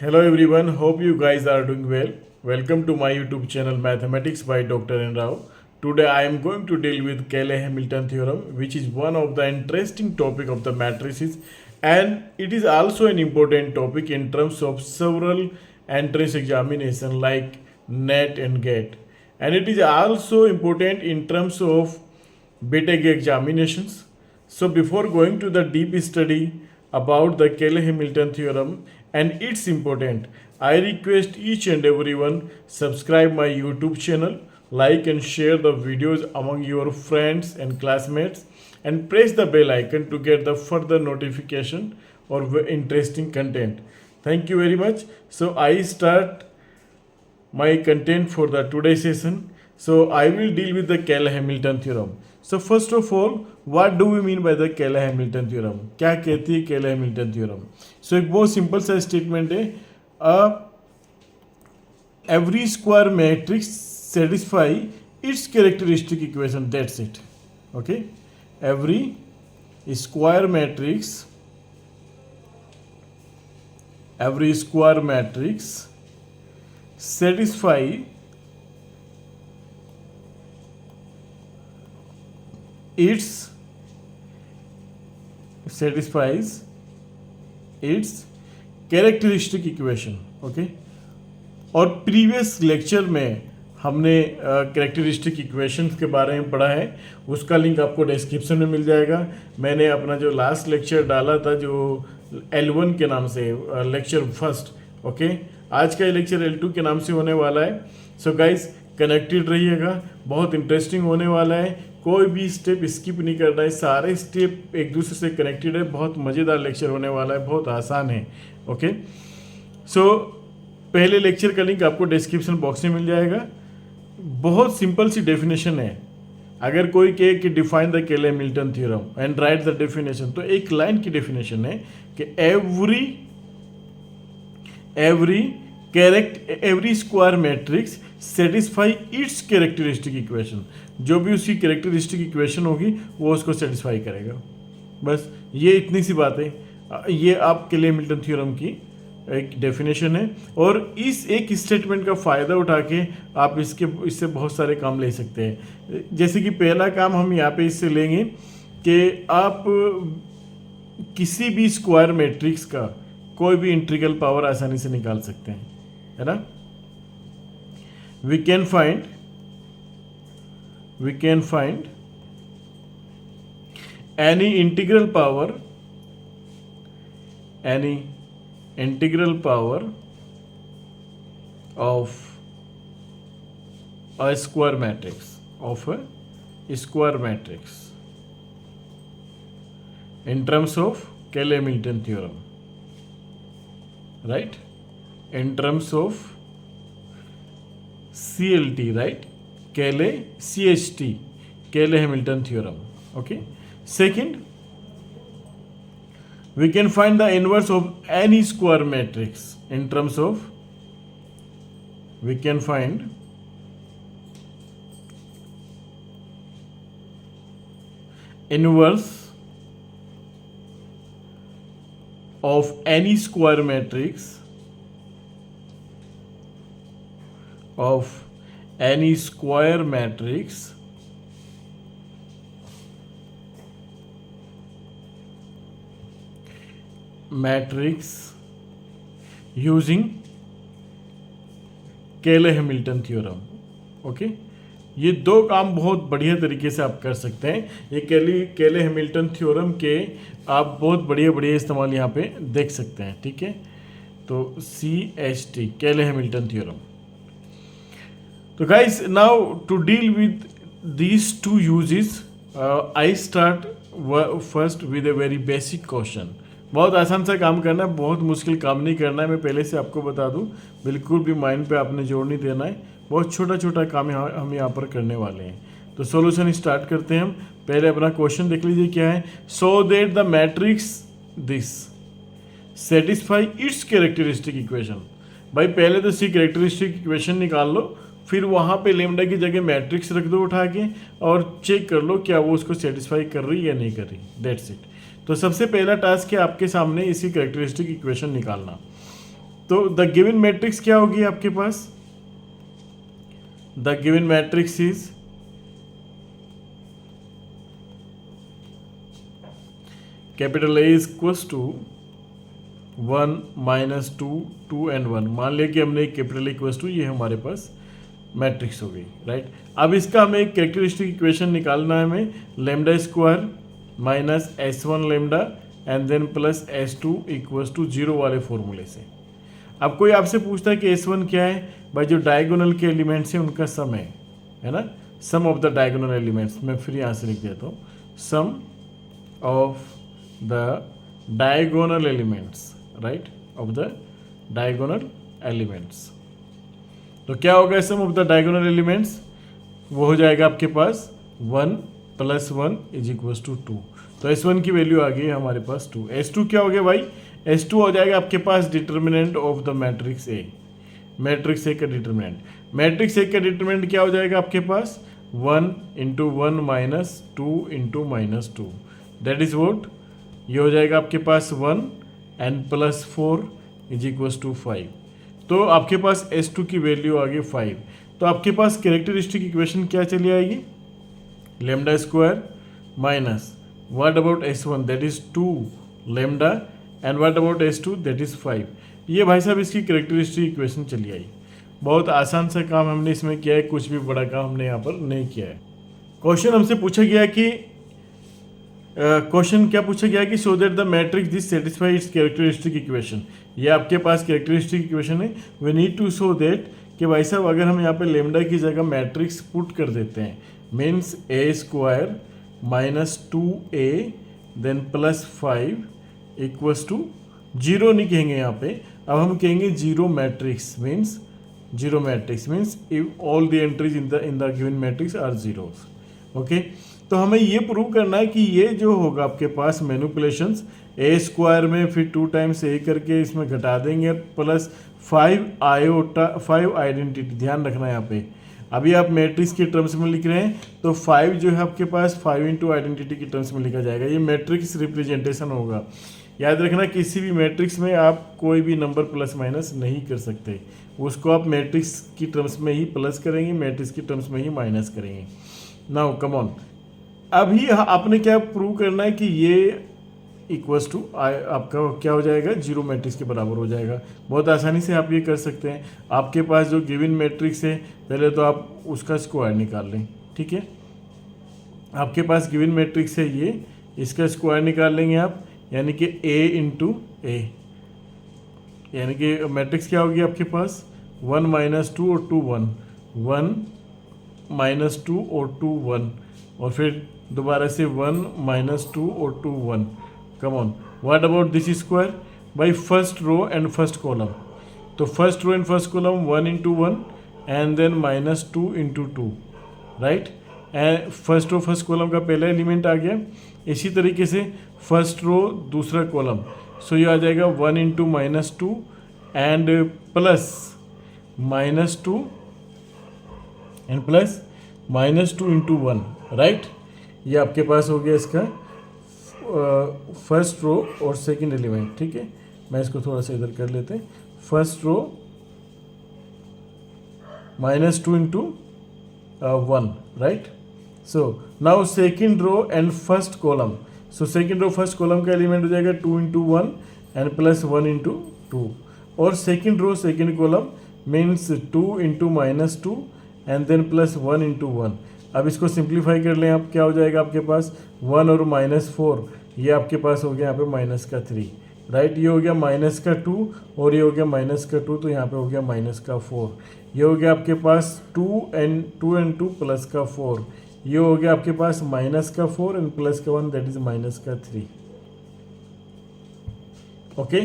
Hello everyone, hope you guys are doing well. Welcome to my YouTube channel Mathematics by Dr. N. Rao. Today I am going to deal with Cayley-Hamilton theorem, which is one of the interesting topic of the matrices, and it is also an important topic in terms of several entrance examination like NET and GATE, and it is also important in terms of BTEC examinations. So before going to the deep study about the Cayley-Hamilton theorem and its important, I request each and everyone subscribe my YouTube channel, like and share the videos among your friends and classmates, and press the bell icon to get the further notification or interesting content. Thank you very much. So I start my content for the today's session. So I will deal with the Cayley-Hamilton theorem. So first of all, what do we mean by the Cayley-Hamilton theorem? क्या कहती है Cayley-Hamilton theorem? So एक बहुत simple सा statement है, every square matrix satisfy its characteristic equation. That's it. Okay, every square matrix satisfy satisfies its characteristic equation. Okay, और previous lecture में हमने कैरेक्टरिस्टिक इक्वेशंस के बारे में पढ़ा है, उसका लिंक आपको डिस्क्रिप्शन में मिल जाएगा. मैंने अपना जो लास्ट लेक्चर डाला था जो L1 के नाम से, लेक्चर फर्स्ट. ओके, आज का ये लेक्चर L2 के नाम से होने वाला है. सो गाइस कनेक्टेड रहिएगा, बहुत इंटरेस्टिंग होने वाला है. कोई भी स्टेप स्किप नहीं करना है, सारे स्टेप एक दूसरे से कनेक्टेड है. बहुत मज़ेदार लेक्चर होने वाला है, बहुत आसान है. ओके, सो पहले लेक्चर का लिंक आपको डिस्क्रिप्शन बॉक्स में मिल जाएगा. बहुत सिंपल सी डेफिनेशन है. अगर कोई कहे कि define the Cayley-Hamilton theorem and right the definition, तो एक लाइन की डेफिनेशन है कि every square matrix satisfy its characteristic equation. जो भी उसकी कैरेक्टरिस्टिक इक्वेशन होगी वो उसको सेटिस्फाई करेगा. बस ये इतनी सी बात है. ये आप Cayley-Hamilton थ्योरम की एक डेफिनेशन है, और इस एक स्टेटमेंट का फ़ायदा उठा के आप इससे बहुत सारे काम ले सकते हैं. जैसे कि पहला काम हम यहाँ पे इससे लेंगे कि आप किसी भी स्क्वायर मैट्रिक्स का कोई भी इंटीग्रल पावर आसानी से निकाल सकते हैं, है ना. We can find any integral power of a square matrix in terms of Cayley-Hamilton theorem, right? In terms of CLT, right? Cayley-Hamilton theorem. Okay. Second, we can find the inverse of any square matrix in terms of, we can find inverse of any square matrix using Cayley-Hamilton theorem. Okay, ये दो काम बहुत बढ़िया तरीके से आप कर सकते हैं. ये Cayley-Hamilton थ्योरम के आप बहुत बढ़िया इस्तेमाल यहाँ पे देख सकते हैं. ठीक है, तो CHT Cayley-Hamilton थ्योरम. तो guys, now to deal with these two uses, I start first with a very basic question. बहुत आसान सा काम करना है, बहुत मुश्किल काम नहीं करना है. मैं पहले से आपको बता दूं, बिल्कुल भी माइंड पे आपने जोर नहीं देना है. बहुत छोटा काम हम यहाँ पर करने वाले हैं. तो सॉल्यूशन स्टार्ट करते हैं हम. पहले अपना क्वेश्चन देख लीजिए क्या है. सो that the matrix this satisfy its characteristic equation. भाई पहले तो इसकी कैरेक्टरिस्टिक इक्वेशन निकाल लो, फिर वहाँ पे लेमडा की जगह मैट्रिक्स रख दो उठा के, और चेक कर लो क्या वो उसको सेटिस्फाई कर रही है या नहीं कर रही. That's it. तो सबसे पहला टास्क है आपके सामने इसी कैरेक्टरिस्टिक इक्वेशन निकालना. तो द गिवन मैट्रिक्स क्या होगी आपके पास? The given matrix is capital A is equals to 1 minus 2 2 and 1। मान लिया कि हमने एक कैपिटल इक्वल्स टू, ये हमारे पास मैट्रिक्स हो गई, राइट। अब इसका हमें एक कैरेक्टरिस्टिक इक्वेशन निकालना है हमें, lambda square minus S1 lambda and then plus S2 equals to 0 वाले फॉर्मूले से। अब कोई आपसे पूछता है कि S1 क्या है? भाई जो डायगोनल के एलिमेंट्स हैं उनका सम है ना, sum of the diagonal elements. मैं फिर यहाँ से लिख देता हूँ, sum of the diagonal elements, right, of the diagonal elements. तो क्या होगा sum of the diagonal elements? वो हो जाएगा आपके पास 1 प्लस 1 इज इक्वल्स टू 2। तो S1 की वैल्यू आ गई हमारे पास 2। S2 क्या हो गया भाई? S2 हो जाएगा आपके पास determinant of the matrix A. Matrix A का डिटर्मिनेंट, मैट्रिक्स ए का डिटर्मिनेंट क्या हो जाएगा आपके पास? 1 into 1 minus 2 into minus 2, that is what, ये हो जाएगा आपके पास 1 and plus 4 is equals to 5। तो आपके पास S2 की वैल्यू आ गई 5। तो आपके पास कैरेक्टरिस्टिक इक्वेशन क्या चली आएगी? Lambda square minus what about S1 that is 2 lambda and what about S2 that is 5। ये भाई साहब इसकी कैरेक्टरिस्टिक इक्वेशन चली आई। बहुत आसान सा काम हमने इसमें किया है, कुछ भी बड़ा काम हमने यहाँ पर नहीं किया है। क्वेश्चन हमसे पूछा गया कि क्वेश्चन क्या पूछा गया कि so that the matrix this satisfy its characteristic equation. ये आपके पास कैरेक्टरिस्टिक इक्वेशन है। We need to show that कि भाई साहब अगर हम यहाँ पे लेमडा की जगह मैट्रिक्स पुट कर देते हैं, means A square minus 2a then plus 5 equals to 0 नहीं कहेंगे यहाँ पे, अब हम कहेंगे zero matrix means if all the entries in the given matrix are zeros. Okay, तो हमें ये प्रूव करना है कि ये जो होगा आपके पास मैनिपुलेशंस, ए स्क्वायर में फिर 2 टाइम्स ए करके इसमें घटा देंगे प्लस 5 आइडेंटिटी। ध्यान रखना है यहाँ पे, अभी आप मैट्रिक्स के टर्म्स में लिख रहे हैं तो 5 जो है आपके पास 5 इंटू आइडेंटिटी के टर्म्स में लिखा जाएगा। ये मैट्रिक्स रिप्रेजेंटेशन होगा। याद रखना किसी भी मैट्रिक्स में आप कोई भी नंबर प्लस माइनस नहीं कर सकते, उसको आप मैट्रिक्स की टर्म्स में ही प्लस करेंगे, मैट्रिक्स की टर्म्स में ही माइनस करेंगे। नाउ कम ऑन, अभी आपने क्या प्रूव करना है कि ये इक्वल्स टू आपका क्या हो जाएगा? जीरो मैट्रिक्स के बराबर हो जाएगा। बहुत आसानी से आप ये कर सकते हैं। आपके पास जो गिवन मैट्रिक्स है पहले तो आप उसका स्क्वायर निकाल लें, ठीक है। आपके पास गिवन मैट्रिक्स है ये, इसका स्क्वायर निकाल लेंगे आप, यानी कि a इंटू ए, यानी कि मैट्रिक्स क्या होगी आपके पास? 1 माइनस 2 और 2 1, 1 माइनस 2 और 2 1, और फिर दोबारा से 1 माइनस 2 और 2 1। Come on, what about this square? By first row and first column. तो first row and first column 1 into 1 and then minus 2 into 2, right. And first row first column का पहला एलिमेंट आ गया। इसी तरीके से फर्स्ट रो दूसरा column, सो ये आ जाएगा 1 into minus 2 and plus minus 2 and plus minus 2 into 1, right. ये आपके पास हो गया इसका फर्स्ट रो और सेकंड एलिमेंट, ठीक है। मैं इसको थोड़ा सा इधर कर लेते हैं। First row minus 2 into 1, right. So now second row and first column, so second row first column का एलिमेंट हो जाएगा 2 इंटू 1 एंड प्लस 1 इंटू 2, और second row second column means 2 into minus 2 and then plus 1 into 1। अब इसको simplify कर लें आप, क्या हो जाएगा आपके पास? 1 और माइनस 4, ये आपके पास हो गया यहाँ पे माइनस का 3, राइट। ये हो गया माइनस का 2 और ये हो गया माइनस का 2, तो यहाँ पे हो गया माइनस का 4। ये हो गया आपके पास 2 एंड 2 प्लस का 4। ये हो गया आपके पास माइनस का 4 एंड प्लस का 1 दैट इज माइनस का 3। ओके,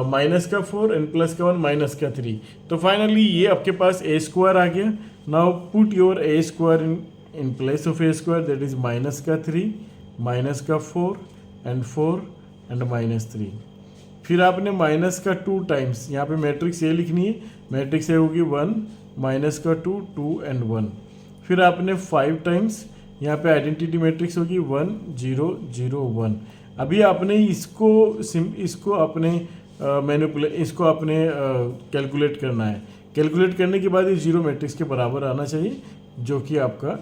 माइनस का 4 एंड प्लस का 1 माइनस का 3। तो फाइनली ये आपके पास ए स्क्वायर आ गया। Now put your A square in place of A square that is minus का 3, माइनस का 4 एंड माइनस 3। फिर आपने माइनस का 2 टाइम्स, यहाँ पे मैट्रिक्स ए लिखनी है, मैट्रिक्स ए होगी 1 माइनस का 2 2 एंड 1। फिर आपने 5 टाइम्स, यहाँ पे आइडेंटिटी मैट्रिक्स होगी 1 0 0 1। अभी आपने इसको आपने मैनिपुलेट, इसको आपने कैलकुलेट करना है। कैलकुलेट करने के बाद ये जीरो मैट्रिक्स के बराबर आना चाहिए, जो कि आपका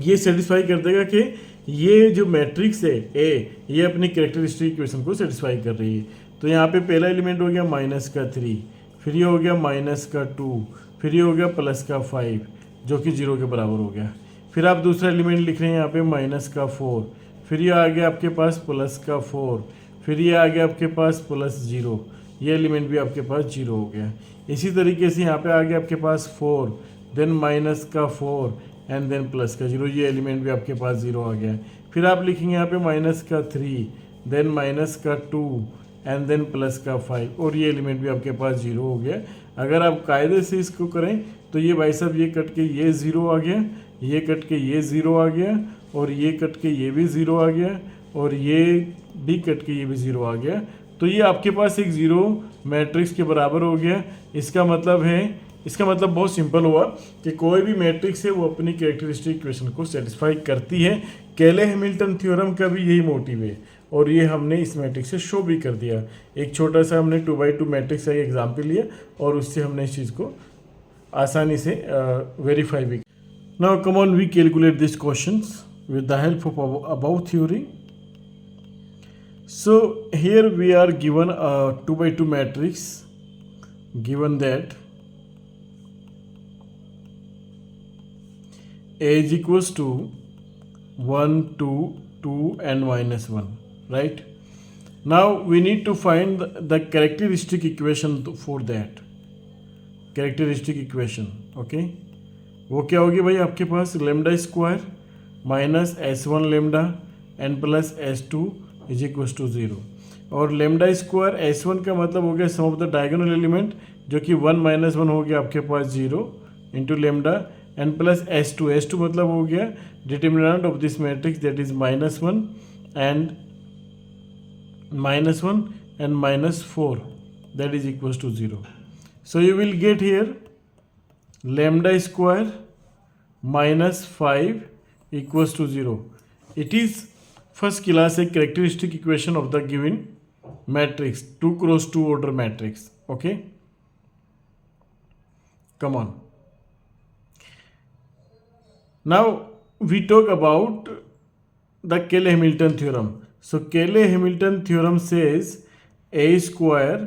ये सेटिस्फाई कर देगा कि ये जो मैट्रिक्स है ए, ये अपनी कैरेक्टरिस्टिक इक्वेशन को सेटिस्फाई कर रही है। तो यहाँ पे पहला एलिमेंट हो गया -3, फिर ये हो गया -2, फिर ये हो गया +5, जो कि 0 के बराबर हो गया। फिर आप दूसरा एलिमेंट लिख रहे हैं यहाँ पे -4, फिर ये आ गया आपके पास +4, फिर ये आ गया आपके पास +0, ये एलिमेंट भी आपके पास 0 हो गया। इसी तरीके से यहाँ पे आ गया आपके पास 4, देन -4 एंड देन +0, ये एलिमेंट भी आपके पास 0 आ गया। फिर आप लिखेंगे यहाँ पे -3, देन -2 एंड देन +5, और ये एलिमेंट भी आपके पास 0 हो गया। अगर आप कायदे से इसको करें तो ये भाई साहब ये कट के ये 0 आ गया, ये कट के ये 0 आ गया, और ये कट के ये भी 0 आ गया, और ये भी कट के ये भी 0 आ गया। तो ये आपके पास एक 0 मैट्रिक्स के बराबर हो गया। इसका मतलब बहुत सिंपल हुआ कि कोई भी मैट्रिक्स है वो अपनी कैरेक्टरिस्टिक इक्वेशन को सेटिस्फाई करती है। केले हैमिल्टन थ्योरम का भी यही मोटिव है, और ये हमने इस मैट्रिक्स से शो भी कर दिया। एक छोटा सा हमने 2x2 मैट्रिक्स का एग्जाम्पल लिया और उससे हमने इस चीज़ को आसानी से वेरीफाई भी। Now come on we calculate this questions with the help of above theory. So here we are given a 2x2 matrix, given that A is equals to 1, 2, 2 and -1, right? Now we need to find the characteristic equation for that. Characteristic equation, okay? वो क्या होगी भाई आपके पास lambda square minus S1 lambda n plus S2 is equals to 0, और lambda square S1 का मतलब हो गया sum of the diagonal element, जो कि 1 - 1 हो गया आपके पास 0 into lambda n plus S2 मतलब हो गया determinant of this matrix, that is -1 and -4, that is equals to 0. So you will get here lambda square -5 equals to 0. It is first class a characteristic equation of the given matrix, 2 cross 2 order matrix. Okay, come on. Now we talk about the Cayley-Hamilton theorem. So Cayley-Hamilton theorem says a square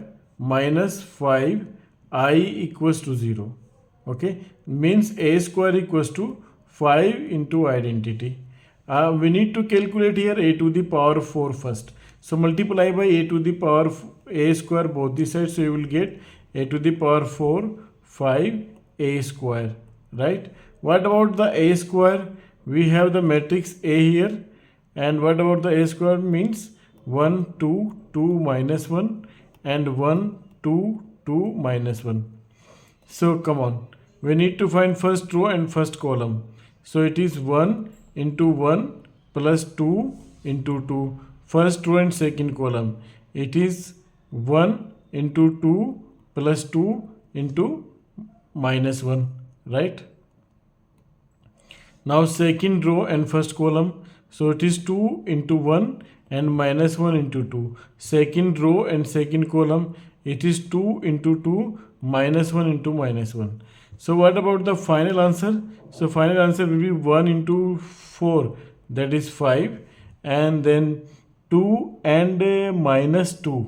minus 5i equals to 0. Okay, means a square equals to 5 into identity. We need to calculate here a to the power 4 first. So multiply by a to the power a square both the sides. So you will get a to the power 4 5 a square, right? What about the a square? We have the matrix A here, and what about the a square means 1 2 2 minus 1 and 1 2 2 minus 1. So come on, we need to find first row and first column. So it is 1 into 1 plus 2 into 2. First row and second column, it is 1 into 2 plus 2 into -1, right? Now second row and first column, so it is 2 into 1 and -1 into 2. Second row and second column, it is 2 into 2 -1 into -1. So what about the final answer? So final answer will be 1 into 4, that is 5, and then 2 and -2.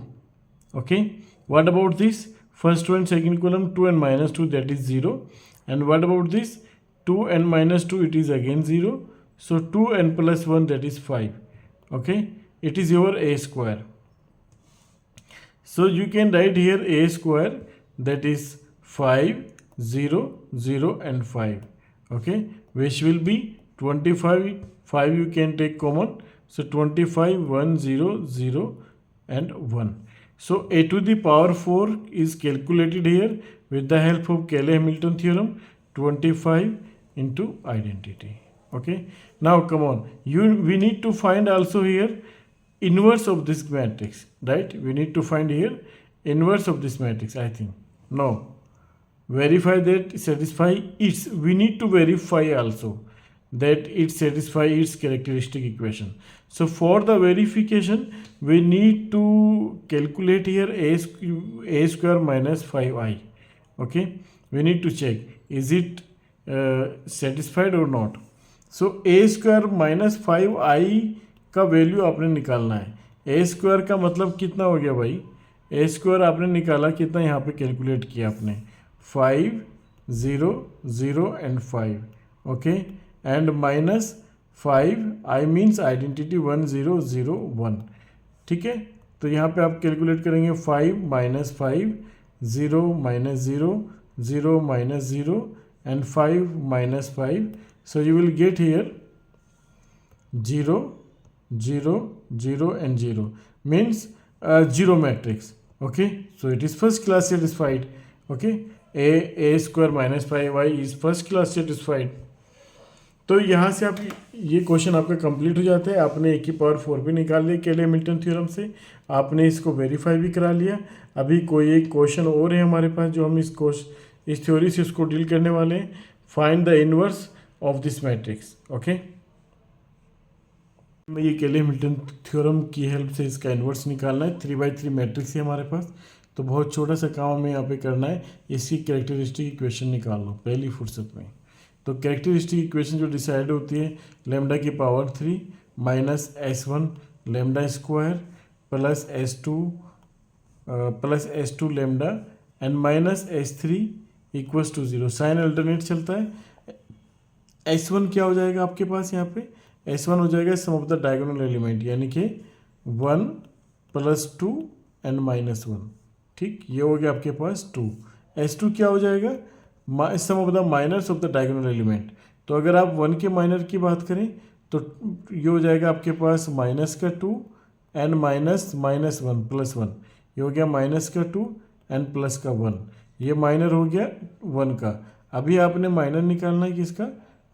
Okay, what about this first row and second column? 2 and -2, that is 0. And what about this 2 and -2? It is again 0. So 2 and plus 1, that is 5. Okay, it is your a square. So you can write here a square, that is 5 0 0 and 5. Okay, which will be 25. 5 you can take common, so 25 1 0 0 and 1. So a to the power 4 is calculated here with the help of Cayley-Hamilton theorem, 25 into identity. Okay, now come on, we need to find also here inverse of this matrix, right? We need to find here inverse of this matrix. I think no, verify that satisfy its, we need to verify also that it satisfy its characteristic equation. So for the verification, we need to calculate here a square minus 5i. Okay, we need to check is it satisfied or not. So a square minus 5i का value आपने निकालना है. ए square का मतलब कितना हो गया भाई, ए स्क्वायर आपने निकाला कितना, यहाँ पे कैलकुलेट किया आपने 5 0 0 and 5. Okay, and minus 5 I means identity 1 0 0 1. ठीक है, तो यहाँ पे आप कैलकुलेट करेंगे 5 minus 5 0 minus 0 0 minus 0 and 5 minus 5. So you will get here 0 0 0 and 0 means 0 matrix. Okay, so it is first class satisfied. Okay, a square minus 5y is first class satisfied. तो यहाँ से आप ये क्वेश्चन आपका complete हो जाता है. आपने a की पावर 4 भी निकाल लिया केले हैमिल्टन थ्योरम से, आपने इसको वेरीफाई भी करा लिया. अभी कोई एक क्वेश्चन और है हमारे पास जो हम इस थ्योरी से उसको डील करने वाले हैं. Find the inverse of this matrix. Okay, ये केले हैमिल्टन थ्योरम की हेल्प से इसका इन्वर्स निकालना है. 3/3 मैट्रिक्स है हमारे पास, तो बहुत छोटा सा काम हमें यहाँ पे करना है. इसकी कैरेक्टरिस्टिक इक्वेशन निकाल लो पहली फुर्सत में. तो कैरेक्टरिस्टिक इक्वेशन जो डिसाइड होती है लेमडा की power 3 minus S1 lambda square plus S2 lambda and minus S3 equals to 0. Sign alternate चलता है. S1 क्या हो जाएगा आपके पास, यहाँ पे S1 हो जाएगा sum of the diagonal element, यानी कि 1 प्लस 2 एंड माइनस 1. ठीक, ये हो गया आपके पास 2. S2 क्या हो जाएगा, sum of the minors of the diagonal element. तो अगर आप 1 के माइनर की बात करें तो ये हो जाएगा आपके पास माइनस का 2 एंड माइनस 1 प्लस 1. ये हो गया माइनस का 2 एंड प्लस का 1. ये माइनर हो गया 1 का. अभी आपने माइनर निकालना है किसका,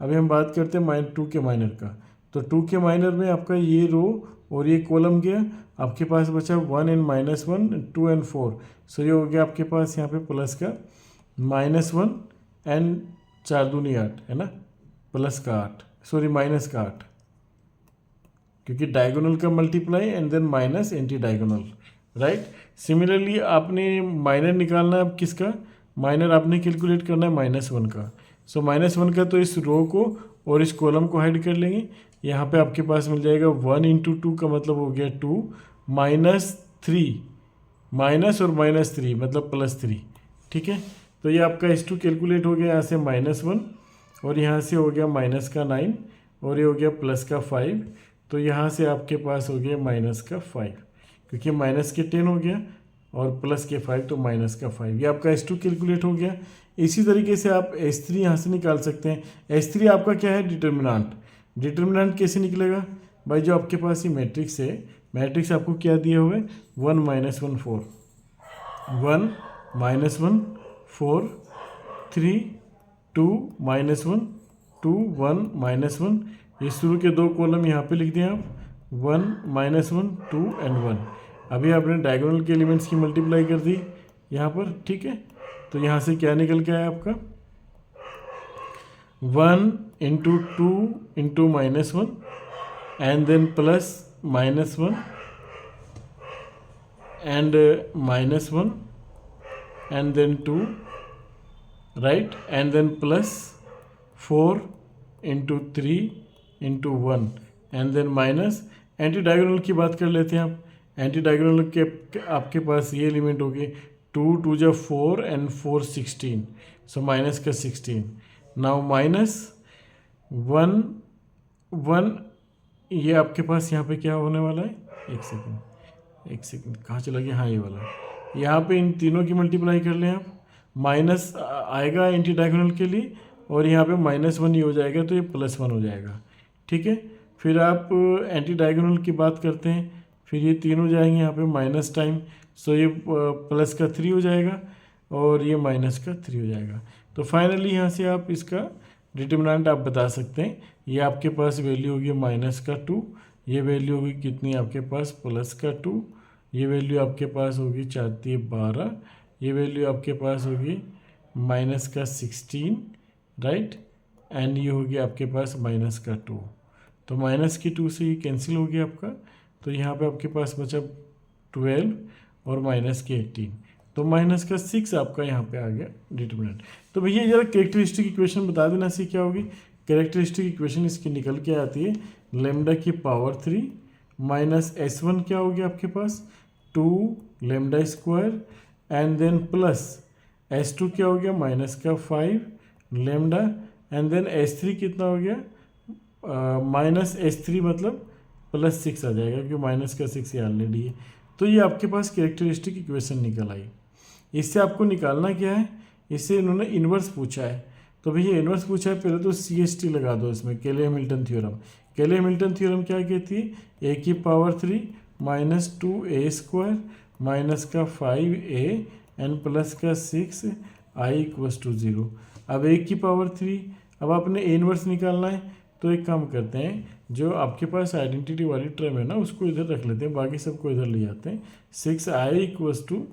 अभी हम बात करते हैं 2 के माइनर का. तो 2 के माइनर में आपका ये रो और ये कॉलम गया, आपके पास बचा 1 एंड माइनस 1 2 एंड 4. सो ये हो गया आपके पास यहाँ पे प्लस का -1 एंड 4 दूनी 8 है ना, प्लस का 8 सॉरी माइनस का 8, क्योंकि डायगोनल का multiply and then minus anti diagonal. Right, similarly आपने माइनर निकालना है. अब किसका माइनर आपने कैलकुलेट करना है -1 का. सो -1 का तो इस रो को और इस कॉलम को हाइड कर लेंगे. यहाँ पे आपके पास मिल जाएगा 1 इंटू 2 का मतलब हो गया 2 -3 माइनस और -3 मतलब +3. ठीक है, तो ये आपका S2 कैलकुलेट हो गया यहाँ से -1 और यहाँ से हो गया माइनस का 9 और ये हो गया प्लस का 5. तो यहाँ से आपके पास हो गया माइनस का 5, क्योंकि माइनस के 10 हो गया और प्लस के 5 तो माइनस का 5. ये आपका S2 कैलकुलेट हो गया. इसी तरीके से आप S3 यहाँ से निकाल सकते हैं. S3 आपका क्या है, डिटर्मिनेंट. डिटर्मिनेंट कैसे निकलेगा भाई, जो आपके पास ये मैट्रिक्स है, मैट्रिक्स आपको क्या दिए हुए 1 -1 4 1 -1 4 3 2 -1 2 1 -1. ये शुरू के 2 कॉलम यहाँ पे लिख दिए आप 1 -1 2 एंड 1. अभी आपने डायगोनल के एलिमेंट्स की मल्टीप्लाई कर दी यहाँ पर. ठीक है, तो यहाँ से क्या निकल के आया आपका 1 into 2 into -1 and then plus -1 and -1 and then 2 right and then plus 4 into 3 into 1 and then minus. Anti diagonal की बात कर लेते हैं आप. एंटी डायगोनल के आपके पास ये एलिमेंट हो गए 2 2 जा 4 एंड 4 16. सो माइनस का 16. नाउ माइनस 1 1 ये आपके पास यहाँ पे क्या होने वाला है, एक सेकंड कहाँ चला गया, हाँ ये वाला. यहाँ पे इन तीनों की मल्टीप्लाई कर लें आप. माइनस आएगा एंटी डायगोनल के लिए और यहाँ पे -1 ही हो जाएगा, तो ये +1 हो जाएगा. ठीक है, फिर आप एंटी डायगोनल की बात करते हैं, फिर ये 3 हो जाएंगे यहाँ पे माइनस टाइम. सो ये प्लस का 3 हो जाएगा और ये माइनस का 3 हो जाएगा. तो फाइनली यहाँ से आप इसका डिटर्मिनेंट आप बता सकते हैं. ये आपके पास वैल्यू होगी -2, ये वैल्यू होगी कितनी आपके पास प्लस का 2, ये वैल्यू आपके पास होगी 4 12, ये वैल्यू आपके पास होगी -16 राइट एंड ये हो गया आपके पास माइनस का 2, तो माइनस के 2 से ये कैंसिल हो गया आपका, तो यहाँ पे आपके पास बचा 12 और माइनस के 18, तो माइनस का 6 आपका यहाँ पे आ गया डिटर्मिनेंट। तो भैया जरा कैरेक्टरिस्टिक इक्वेशन बता देना सी क्या होगी। कैरेक्टरिस्टिक इक्वेशन इसकी निकल के आती है लेमडा की पावर 3 माइनस S1 क्या हो गया आपके पास 2 lambda square and then plus S2 क्या हो गया माइनस का 5 लेमडा एंड देन S3 कितना हो गया माइनस S3 मतलब प्लस 6 आ जाएगा क्योंकि माइनस का 6 ये ऑलरेडी है। तो ये आपके पास कैरेक्टरिस्टिक इक्वेशन निकल आई। इससे आपको निकालना क्या है, इससे इन्होंने इन्वर्स पूछा है, तो भैया इन्वर्स पूछा है पहले तो CST लगा दो इसमें, केले हैमिल्टन थ्योरम। केले हैमिल्टन थ्योरम क्या कहती है, a की power 3 minus 2a square minus का 5a एंड प्लस का 6i इक्वस टू 0। अब a की पावर 3, अब आपने a इन्वर्स निकालना है, तो एक काम करते हैं जो आपके पास आइडेंटिटी वाली टर्म है ना उसको इधर रख लेते हैं, बाकी सबको इधर ले जाते हैं। 6i equals to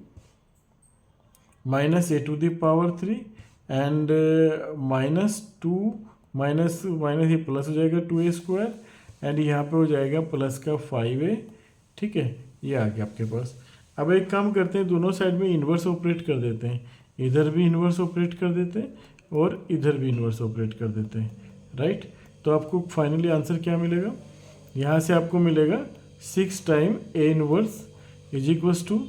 minus a to the power 3 and minus 2 minus minus ये प्लस हो जाएगा 2a स्क्वायर एंड यहाँ पे हो जाएगा प्लस का 5a। ठीक है, ये आ गया आपके पास। अब एक काम करते हैं दोनों साइड में इन्वर्स ऑपरेट कर देते हैं, इधर भी इन्वर्स ऑपरेट कर देते हैं और इधर भी इन्वर्स ऑपरेट कर देते हैं, राइट। तो आपको फाइनली आंसर क्या मिलेगा, यहाँ से आपको मिलेगा 6 time a inverse is equals to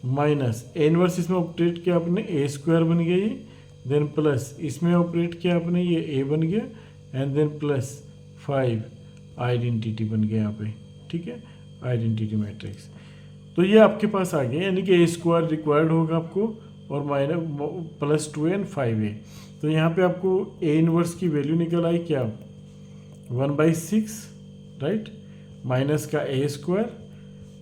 minus A inverse इसमें ऑपरेट किया आपने a स्क्वायर बन गया ये, देन प्लस इसमें ऑपरेट किया आपने ये a बन गया एंड देन प्लस 5 आइडेंटिटी बन गया यहाँ पे। ठीक है, आइडेंटिटी मैट्रिक्स। तो ये आपके पास आ गया, यानी कि a स्क्वायर रिक्वायर्ड होगा आपको और minus plus 2a and 5a। तो यहाँ पे आपको a इनवर्स की वैल्यू निकल आई क्या 1/6, राइट, माइनस का a स्क्वायर।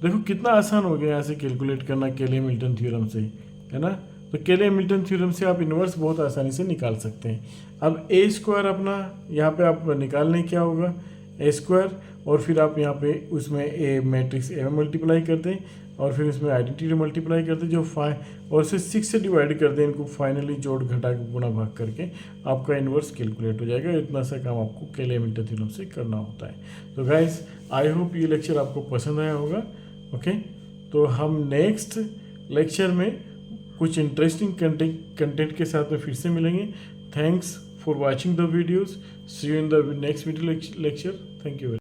देखो कितना आसान हो गया यहाँ से कैलकुलेट करना केले हैमिल्टन थ्योरम से, है ना। तो केले हैमिल्टन थ्योरम से आप इन्वर्स बहुत आसानी से निकाल सकते हैं। अब a स्क्वायर अपना यहाँ पे आप निकालने क्या होगा a स्क्वायर, और फिर आप यहाँ पे उसमें a मैट्रिक्स a में मल्टीप्लाई करते हैं और फिर उसमें आइडेंटिटी मल्टीप्लाई करते हैं जो 5 और उसे 6 से डिवाइड करते हैं, इनको फाइनली जोड़ घटा के गुणा भाग करके आपका इन्वर्स कैलकुलेट हो जाएगा। इतना सा काम आपको केले हैमिल्टन थ्योरम से करना होता है। तो गाइस आई होप ये लेक्चर आपको पसंद आया होगा। ओके, तो हम नेक्स्ट लेक्चर में कुछ इंटरेस्टिंग कंटेंट के साथ में फिर से मिलेंगे। Thanks for watching the videos, see you in the next video lecture. Thank you.